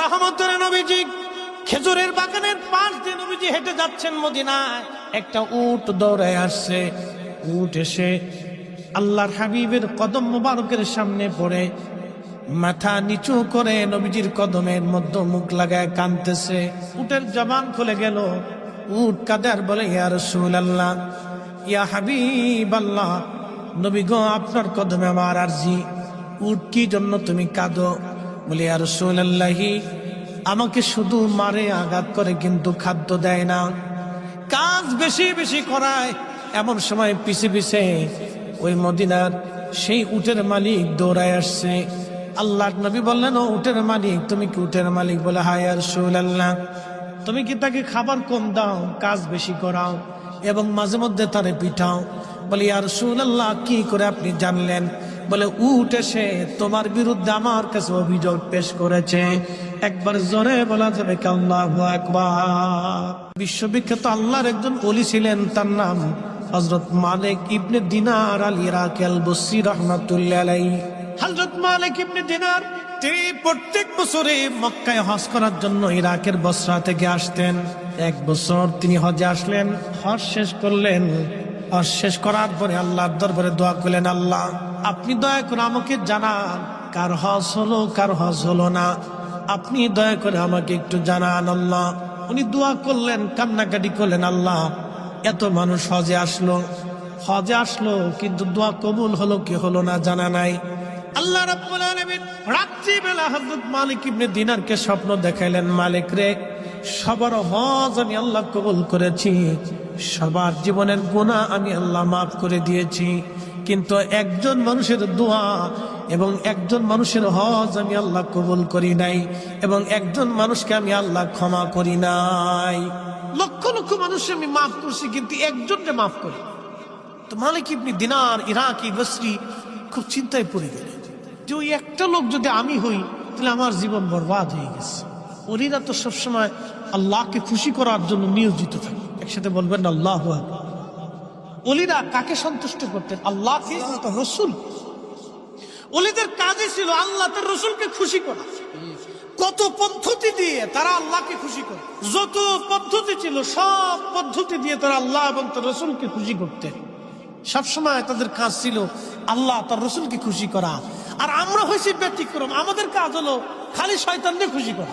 রহমতের নবীজি খেজুরের বাগানের পাশ দিয়ে নবীজি হেঁটে যাচ্ছেন মদিনায়। একটা উট দৌড়ায় আসছে। উট এসে আল্লাহর হাবিবের কদম মোবারকের সামনে পড়ে মাথা নিচু করে নবীজির কদমের মধ্যে মুখ লাগায় কাঁদতেছে। উটের জবান খুলে গেল। উট কাঁদে আর বলে, ইয়া রাসূলুল্লাহ, ইয়া হাবিবাল্লাহ, নবী গো, আপনার কদমে আমার আরজি। উট, কি জন্য তুমি কাঁদো? বলে, ইয়া রাসূলুল্লাহি, আমাকে শুধু মারে, আঘাত করে, কিন্তু খাদ্য দেয় না, কাজ বেশি বেশি করায়। এমন সময় পিছে পিছে ওই মদিনার সেই উটের মালিক দৌড়ায় আসছে। আল্লাহর নবী বললেন, ও উটের মালিক, তুমি কি উটের মালিক? বলে, হ্যাঁ ইয়া রাসূলুল্লাহ। তুমি কি তাকে খাবার কম দাও, কাজ বেশি করাও এবং মাঝে মধ্যে তারে পিঠাও? বলে, ইয়া রাসূলুল্লাহ, কি করে আপনি জানলেন? বলে, উট এসে তোমার বিরুদ্ধে আমার কাছে অভিযোগ পেশ করেছে। একবার জোরে বলা যাবে কি আল্লাহু আকবার? বিশ্ববিখ্যাত আল্লাহর একজন ওলি ছিলেন, তার নাম হযরত মালিক ইবনে দিনার আল ইরাকি আল বসরি রাহমাতুল্লাহ আলাইহি। হযরত মালিক ইবনে দিনার তিনি প্রত্যেক বছরে মক্কায় হজ করার জন্য ইরাকের বসরা থেকে আসতেন। এক বছর তিনি হজে আসলেন, হজ শেষ করলেন। হজ শেষ করার পরে আল্লাহর দরবারে দোয়া করলেন, আল্লাহ, আপনি দয়া করে আমাকে জানান কার হজ হলো, কার হজ হলো না। আপনি দয়া করে আমাকে একটু জানান আল্লাহ। উনি দোয়া করলেন, কান্নাকাটি করলেন, আল্লাহ, এত মানুষ হজে আসলো, কিন্তু দোয়া কবুল হলো কি হলো না জানা নাই। আল্লাহ রাব্বুল আলামিন রাত্রিবেলা হযরত মালিক ইবনে দিনারকে স্বপ্ন দেখাইলেন, মালিক রে, সবার হজ আমি আল্লাহ কবুল করেছি, সবার জীবনের গুনাহ আমি আল্লাহ মাফ করে দিয়েছি, কিন্তু একজন মানুষের দোয়া এবং একজন মানুষের হজ আমি আল্লাহ কবুল করি নাই, এবং একজন মানুষকে আমি আল্লাহ ক্ষমা করি নাই। লক্ষ লক্ষ মানুষ আমি মাফ করছি, কিন্তু একজনকে মাফ করি। তো মালিক ইবনে দিনার ইরাকি বসরি খুব চিন্তায় পড়ে গেলেন যে ওই একটা লোক যদি আমি হই, তাহলে আমার জীবন বরবাদ হয়ে গেছে। ওলিরা তো সবসময় আল্লাহকে খুশি করার জন্য নিয়োজিত থাকে। একসাথে বলবেন আল্লাহু আকবার। ওলিরা কাকে সন্তুষ্ট করতেন? আল্লাহকে, রসুল। ওলিদের কাজই ছিল আল্লাহ তার রসুলকে খুশি করা। কত পদ্ধতি দিয়ে তারা আল্লাহকে খুশি করে, যত পদ্ধতি ছিল সব পদ্ধতি দিয়ে তারা আল্লাহ এবং তার রসুলকে খুশি করতেন। সবসময় তাদের কাজ ছিল আল্লাহ তার রসুলকে খুশি করা। আর আমরা হয়েছি ব্যতিক্রম, আমাদের কাজ হলো খালি শয়তানকে খুশি করা।